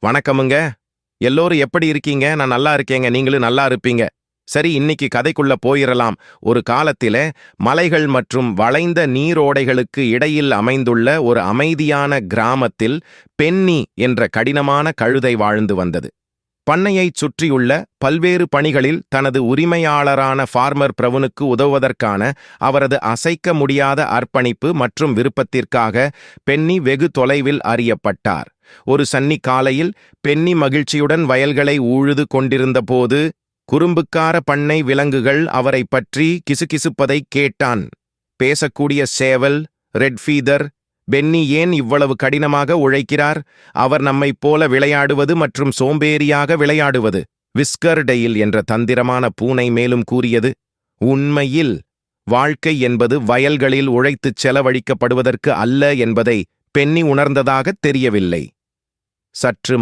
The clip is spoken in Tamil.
வணக்கமுங்க. எல்லோரும் எப்படி இருக்கீங்க? நான் நல்லா இருக்கேங்க. நீங்களும் நல்லா இருப்பீங்க. சரி, இன்னைக்கு கதைக்குள்ள போயிரலாம். ஒரு காலத்தில மலைகள் மற்றும் வளைந்த நீரோடைகளுக்கு இடையில் அமைந்துள்ள ஒரு அமைதியான கிராமத்தில் பென்னி என்ற கடினமான கழுதை வாழ்ந்து வந்தது. பண்ணையைச் சுற்றியுள்ள பல்வேறு பணிகளில் தனது உரிமையாளரான ஃபார்மர் பிரவுனுக்கு உதவுவதற்கான அவரது அசைக்க முடியாத அர்ப்பணிப்பு மற்றும் விருப்பத்திற்காக பென்னி வெகு தொலைவில் அறியப்பட்டார். ஒரு சன்னி காலையில் பென்னி மகிழ்ச்சியுடன் வயல்களை ஊழுது கொண்டிருந்தபோது குறும்புக்கார பண்ணை விலங்குகள் அவரை பற்றி கிசுகிசுப்பதைக் கேட்டான். பேசக்கூடிய சேவல், ரெட் ஃபீதர், பென்னி ஏன் இவ்வளவு கடினமாக உழைக்கிறார்? அவர் நம்மைப் போல விளையாடுவது மற்றும் சோம்பேறியாக விளையாடுவது. விஸ்கர்டெயில் என்ற தந்திரமான பூனை மேலும் கூறியது, உண்மையில் வாழ்க்கை என்பது வயல்களில் உழைத்துச் செலவழிக்கப்படுவதற்கு அல்ல என்பதை பென்னி உணர்ந்ததாகத் தெரியவில்லை. சற்று